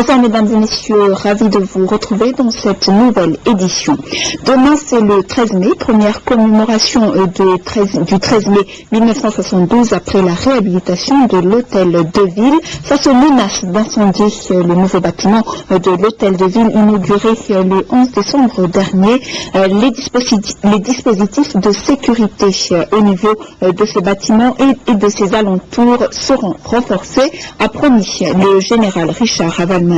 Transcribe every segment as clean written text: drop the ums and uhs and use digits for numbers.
Bonsoir mesdames et messieurs, ravi de vous retrouver dans cette nouvelle édition. Demain c'est le 13 mai, première commémoration du 13 mai 1972 après la réhabilitation de l'hôtel de ville. Face aux menaces d'incendie, le nouveau bâtiment de l'hôtel de ville inauguré le 11 décembre dernier, les dispositifs de sécurité au niveau de ce bâtiment et de ses alentours seront renforcés, a promis le général Richard Ravalmanen.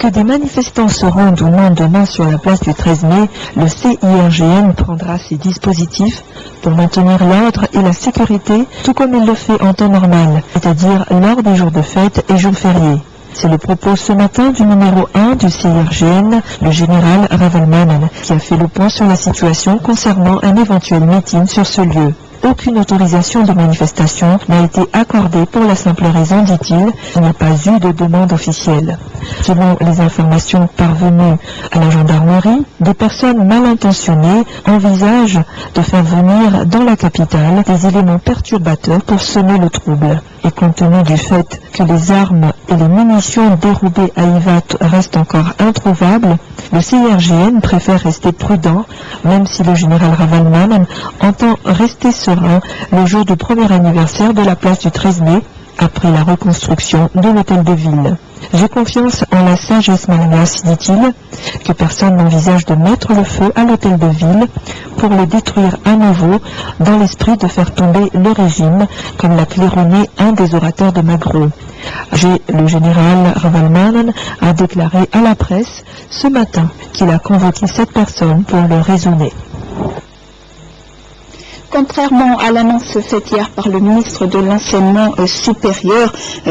Que des manifestants se rendent ou non demain sur la place du 13 mai, le CIRGN prendra ses dispositifs pour maintenir l'ordre et la sécurité, tout comme il le fait en temps normal, c'est-à-dire lors des jours de fête et jours fériés. C'est le propos ce matin du numéro 1 du CIRGN, le général Ravalmanen, qui a fait le point sur la situation concernant un éventuel meeting sur ce lieu. Aucune autorisation de manifestation n'a été accordée pour la simple raison, dit-il, qu'il n'y a pas eu de demande officielle. Selon les informations parvenues à la gendarmerie, des personnes mal intentionnées envisagent de faire venir dans la capitale des éléments perturbateurs pour semer le trouble. Et compte tenu du fait que les armes et les munitions dérobées à Ivat restent encore introuvables, le CIRGN préfère rester prudent, même si le général Ravalmanen entend rester serein le jour du premier anniversaire de la place du 13 mai, après la reconstruction de l'hôtel de ville. J'ai confiance en la sagesse malgache, dit-il, que personne n'envisage de mettre le feu à l'hôtel de ville pour le détruire à nouveau dans l'esprit de faire tomber le régime, comme l'a claironné un des orateurs de Magro. Le général Ravalmanen a déclaré à la presse ce matin qu'il a convoqué cette personne pour le raisonner. Contrairement à l'annonce faite hier par le ministre de l'Enseignement supérieur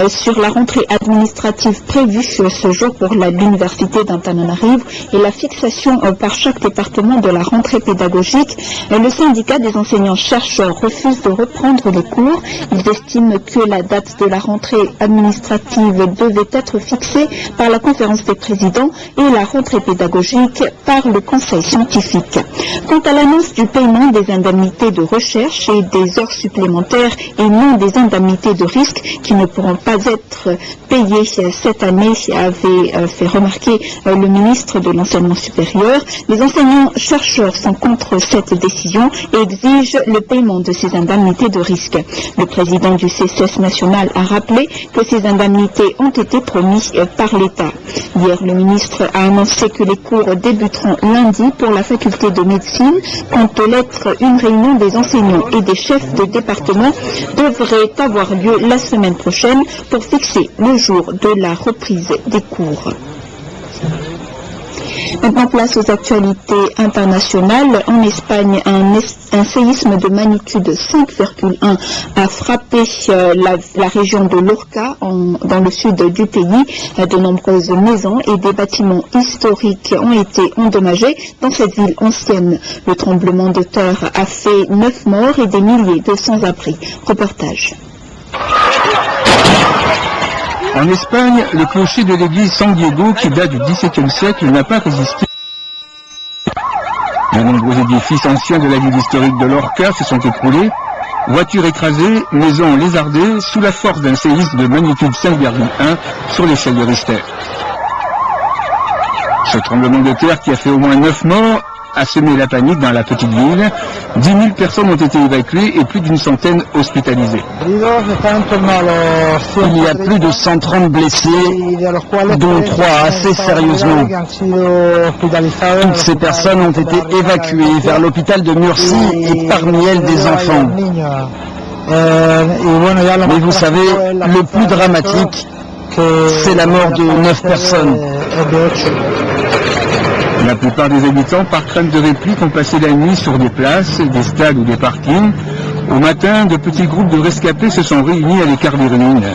sur la rentrée administrative prévue ce jour pour l'université d'Antananarivo et la fixation par chaque département de la rentrée pédagogique, le syndicat des enseignants-chercheurs refuse de reprendre les cours. Ils estiment que la date de la rentrée administrative devait être fixée par la conférence des présidents et la rentrée pédagogique par le conseil scientifique. Quant à l'annonce du paiement des indemnités de recherche et des heures supplémentaires et non des indemnités de risque qui ne pourront pas être payées cette année, avait fait remarquer le ministre de l'Enseignement supérieur. Les enseignants-chercheurs sont contre cette décision et exigent le paiement de ces indemnités de risque. Le président du CCS national a rappelé que ces indemnités ont été promises par l'État. Hier, le ministre a annoncé que les cours débuteront lundi pour la faculté de médecine. Quant aux lettres, une réunion des enseignants et des chefs de département devrait avoir lieu la semaine prochaine pour fixer le jour de la reprise des cours. Maintenant, place aux actualités internationales. En Espagne, un séisme de magnitude 5,1 a frappé la région de Lorca, dans le sud du pays. De nombreuses maisons et des bâtiments historiques ont été endommagés dans cette ville ancienne. Le tremblement de terre a fait 9 morts et des milliers de sans-abri. Reportage. En Espagne, le clocher de l'église San Diego, qui date du XVIIe siècle, n'a pas résisté. De nombreux édifices anciens de la ville historique de Lorca se sont écroulés, voitures écrasées, maisons lézardées, sous la force d'un séisme de magnitude 5,1 sur l'échelle de Richter. Ce tremblement de terre, qui a fait au moins 9 morts, a semé la panique dans la petite ville. 10 000 personnes ont été évacuées et plus d'une centaine hospitalisées. Il y a plus de 130 blessés, dont 3 assez sérieusement. Toutes ces personnes ont été évacuées vers l'hôpital de Murcie et parmi elles des enfants. Mais vous savez, le plus dramatique, c'est la mort de 9 personnes. La plupart des habitants, par crainte de réplique, ont passé la nuit sur des places, des stades ou des parkings. Au matin, de petits groupes de rescapés se sont réunis à l'écart des ruines.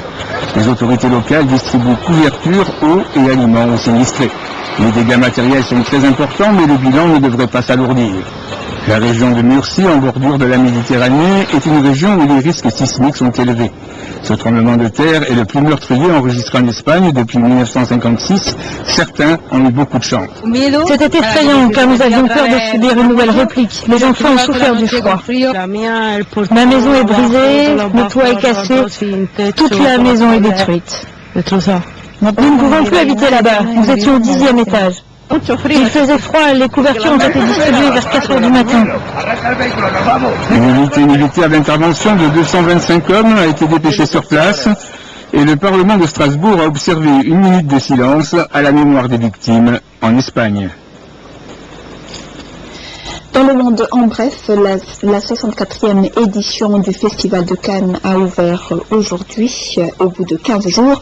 Les autorités locales distribuent couverture, eau et aliments aux sinistrés. Les dégâts matériels sont très importants, mais le bilan ne devrait pas s'alourdir. La région de Murcie, en bordure de la Méditerranée, est une région où les risques sismiques sont élevés. Ce tremblement de terre est le plus meurtrier enregistré en Espagne depuis 1956. Certains ont eu beaucoup de chance. C'était effrayant car nous avions peur de subir une nouvelle réplique. Les enfants ont souffert du froid. Ma maison est brisée, le toit est cassé, toute la maison est détruite. Nous ne pouvons plus habiter là-bas, nous étions au 10e étage. Il faisait froid, les couvertures ont été distribuées vers 4 heures du matin. Une unité militaire d'intervention de 225 hommes a été dépêchée sur place et le Parlement de Strasbourg a observé une minute de silence à la mémoire des victimes en Espagne. Dans le monde, en bref, la 64e édition du Festival de Cannes a ouvert aujourd'hui. Au bout de 15 jours,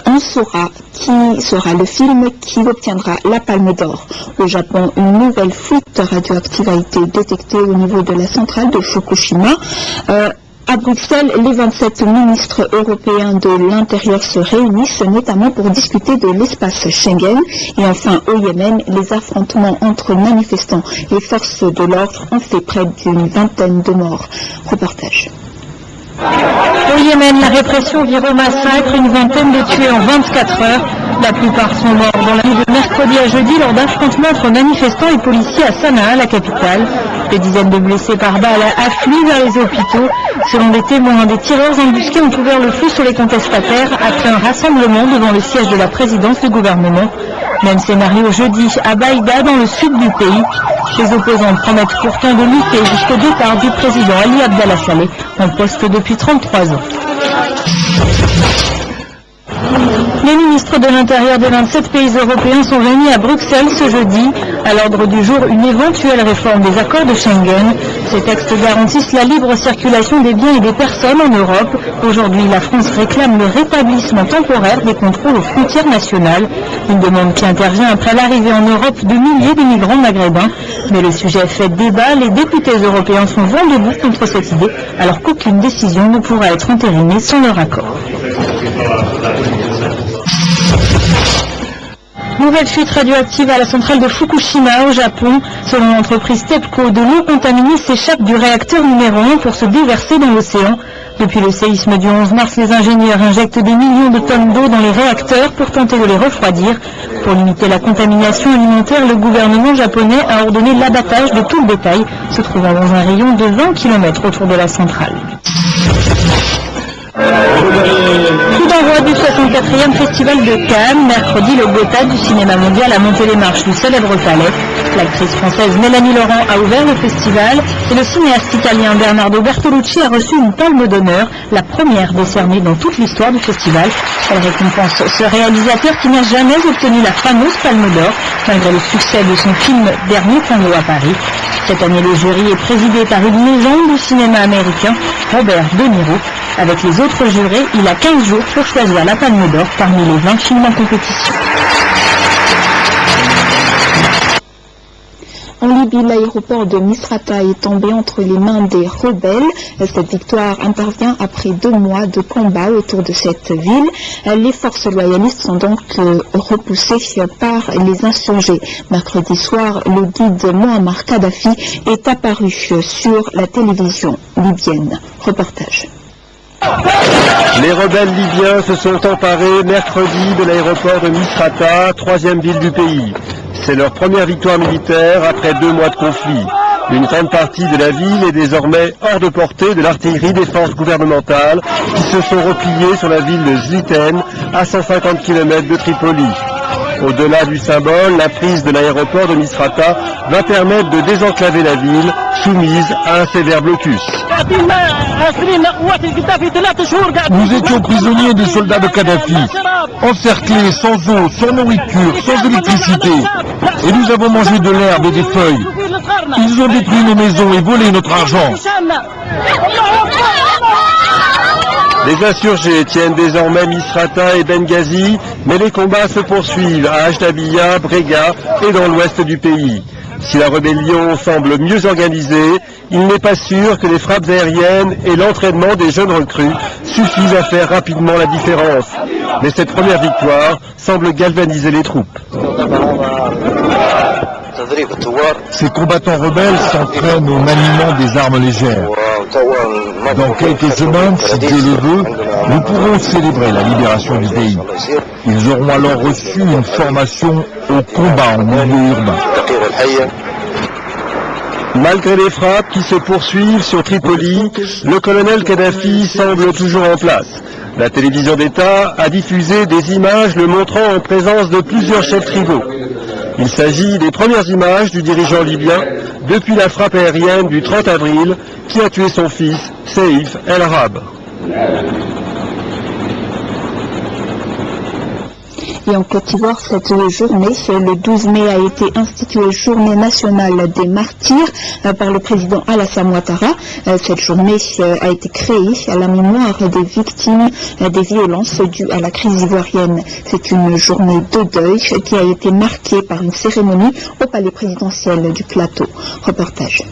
on saura qui sera le film qui obtiendra la Palme d'Or. Au Japon, une nouvelle fuite radioactive a été détectée au niveau de la centrale de Fukushima. À Bruxelles, les 27 ministres européens de l'Intérieur se réunissent notamment pour discuter de l'espace Schengen. Et enfin, au Yémen, les affrontements entre manifestants et forces de l'ordre ont fait près d'une vingtaine de morts. Reportage. Au Yémen, la répression vire au massacre, une vingtaine de tués en 24 heures. La plupart sont morts dans la nuit de mercredi à jeudi lors d'affrontements entre manifestants et policiers à Sanaa, la capitale. Des dizaines de blessés par balles affluent vers les hôpitaux. Selon des témoins, des tireurs embusqués ont ouvert le feu sur les contestataires après un rassemblement devant le siège de la présidence du gouvernement. Même scénario jeudi à Baïda, dans le sud du pays. Les opposants promettent pourtant de lutter jusqu'au départ du président Ali Abdallah Saleh, en poste depuis 33 ans. Les ministres de l'Intérieur des 27 pays européens sont réunis à Bruxelles ce jeudi. À l'ordre du jour, une éventuelle réforme des accords de Schengen. Ces textes garantissent la libre circulation des biens et des personnes en Europe. Aujourd'hui, la France réclame le rétablissement temporaire des contrôles aux frontières nationales. Une demande qui intervient après l'arrivée en Europe de milliers de migrants maghrébins. Mais le sujet fait débat. Les députés européens sont vent debout contre cette idée, alors qu'aucune décision ne pourra être entérinée sans leur accord. Nouvelle fuite radioactive à la centrale de Fukushima au Japon. Selon l'entreprise TEPCO, de l'eau contaminée s'échappe du réacteur numéro 1 pour se déverser dans l'océan. Depuis le séisme du 11 mars, les ingénieurs injectent des millions de tonnes d'eau dans les réacteurs pour tenter de les refroidir. Pour limiter la contamination alimentaire, le gouvernement japonais a ordonné l'abattage de tout le bétail, se trouvant dans un rayon de 20 km autour de la centrale. Coup d'envoi du 64e Festival de Cannes. Mercredi, le Gotha du cinéma mondial a monté les marches du célèbre palais. L'actrice française Mélanie Laurent a ouvert le festival et le cinéaste italien Bernardo Bertolucci a reçu une palme d'honneur, la première décernée dans toute l'histoire du festival. Elle récompense ce réalisateur qui n'a jamais obtenu la fameuse palme d'or, malgré le succès de son film Dernier Tango à Paris. Cette année, le jury est présidé par une légende du cinéma américain, Robert De Niro. Avec les autres jurés, il a 15 jours pour choisir la palme d'or parmi les 20 films en compétition. En Libye, l'aéroport de Misrata est tombé entre les mains des rebelles. Cette victoire intervient après 2 mois de combat autour de cette ville. Les forces loyalistes sont donc repoussées par les insurgés. Mercredi soir, le guide Muammar Kadhafi est apparu sur la télévision libyenne. Reportage. Les rebelles libyens se sont emparés mercredi de l'aéroport de Misrata, 3e ville du pays. C'est leur première victoire militaire après 2 mois de conflit. Une grande partie de la ville est désormais hors de portée de l'artillerie des forces gouvernementales qui se sont repliées sur la ville de Zliten, à 150 km de Tripoli. Au-delà du symbole, la prise de l'aéroport de Misrata va permettre de désenclaver la ville, soumise à un sévère blocus. Nous étions prisonniers des soldats de Kadhafi, encerclés, sans eau, sans nourriture, sans électricité. Et nous avons mangé de l'herbe et des feuilles. Ils ont détruit nos maisons et volé notre argent. Les insurgés tiennent désormais Misrata et Benghazi, mais les combats se poursuivent à Ajdabiya, Brega et dans l'ouest du pays. Si la rébellion semble mieux organisée, il n'est pas sûr que les frappes aériennes et l'entraînement des jeunes recrues suffisent à faire rapidement la différence. Mais cette première victoire semble galvaniser les troupes. Ces combattants rebelles s'entraînent au maniement des armes légères. Dans quelques semaines, si Dieu le veut, nous pourrons célébrer la libération du pays. Ils auront alors reçu une formation au combat en milieu urbain. Malgré les frappes qui se poursuivent sur Tripoli, le colonel Kadhafi semble toujours en place. La télévision d'État a diffusé des images le montrant en présence de plusieurs chefs tribaux. Il s'agit des premières images du dirigeant libyen depuis la frappe aérienne du 30 avril qui a tué son fils, Saïf El-Arab. Et en Côte d'Ivoire, cette journée, le 12 mai, a été instituée Journée nationale des martyrs par le président Alassane Ouattara. Cette journée a été créée à la mémoire des victimes des violences dues à la crise ivoirienne. C'est une journée de deuil qui a été marquée par une cérémonie au palais présidentiel du Plateau. Reportage.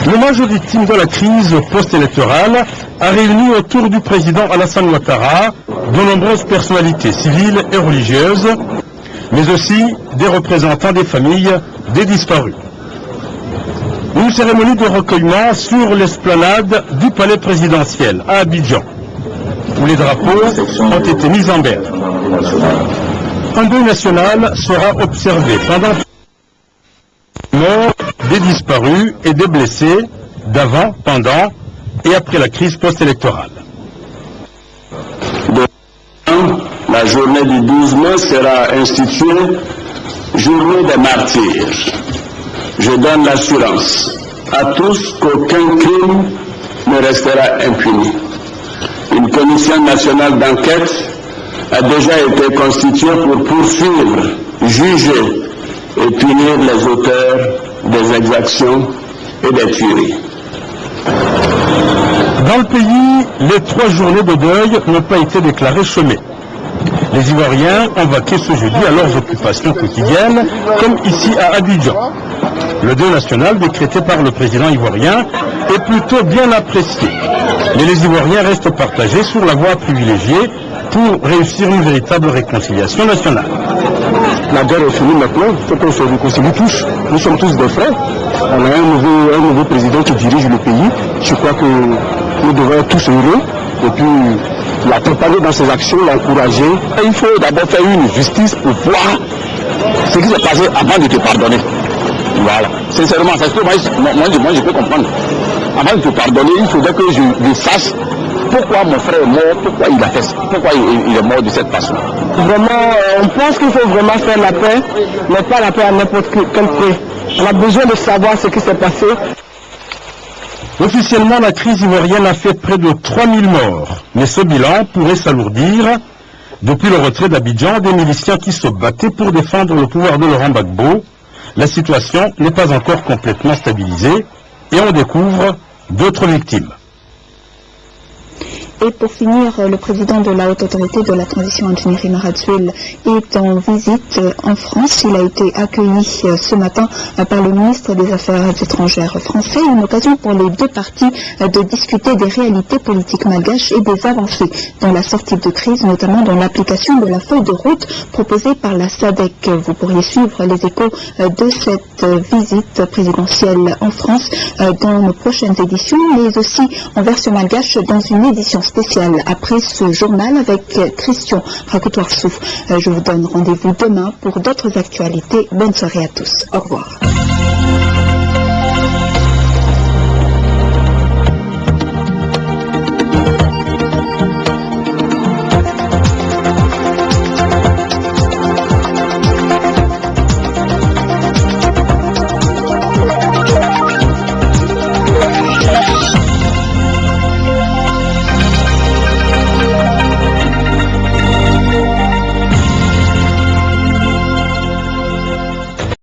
L'hommage aux victimes de la crise post-électorale a réuni autour du président Alassane Ouattara de nombreuses personnalités civiles et religieuses, mais aussi des représentants des familles des disparus. Une cérémonie de recueillement sur l'esplanade du palais présidentiel à Abidjan, où les drapeaux ont été mis en berne. Un deuil national sera observé pendant la mort des disparus et des blessés d'avant, pendant et après la crise post-électorale. La journée du 12 mai sera instituée Journée des martyrs. Je donne l'assurance à tous qu'aucun crime ne restera impuni. Une commission nationale d'enquête a déjà été constituée pour poursuivre, juger et punir les auteurs des exactions et des tueries. Dans le pays, les 3 journées de deuil n'ont pas été déclarées chômées. Les Ivoiriens ont vaqué ce jeudi à leurs occupations quotidiennes, comme ici à Abidjan. Le deuil national décrété par le président ivoirien est plutôt bien apprécié. Mais les Ivoiriens restent partagés sur la voie privilégiée pour réussir une véritable réconciliation nationale. La guerre est finie maintenant, il faut qu'on se réconcilie tous. Nous sommes tous des frères. On a un nouveau président qui dirige le pays. Je crois que nous devons être tous heureux. Et puis, la préparer dans ses actions, l'encourager. Il faut d'abord faire une justice pour voir ce qui s'est passé avant de te pardonner. Voilà. Sincèrement, c'est ce que moi je peux comprendre. Avant de te pardonner, il faudrait que je sache pourquoi mon frère est mort, pourquoi il a fait ça, pourquoi il est mort de cette façon. Vraiment, on pense qu'il faut vraiment faire la paix, mais pas la paix à n'importe quel prix. On a besoin de savoir ce qui s'est passé. Officiellement, la crise ivoirienne a fait près de 3000 morts, mais ce bilan pourrait s'alourdir. Depuis le retrait d'Abidjan, des miliciens qui se battaient pour défendre le pouvoir de Laurent Gbagbo, la situation n'est pas encore complètement stabilisée et on découvre d'autres victimes. Et pour finir, le président de la Haute Autorité de la Transition, Andjiri Maradzouel, est en visite en France. Il a été accueilli ce matin par le ministre des Affaires étrangères français. Une occasion pour les deux parties de discuter des réalités politiques malgaches et des avancées dans la sortie de crise, notamment dans l'application de la feuille de route proposée par la SADC. Vous pourriez suivre les échos de cette visite présidentielle en France dans nos prochaines éditions, mais aussi en version malgache dans une édition spéciale après ce journal avec Christian Rakoutoir-Souf. Je vous donne rendez-vous demain pour d'autres actualités. Bonne soirée à tous. Au revoir.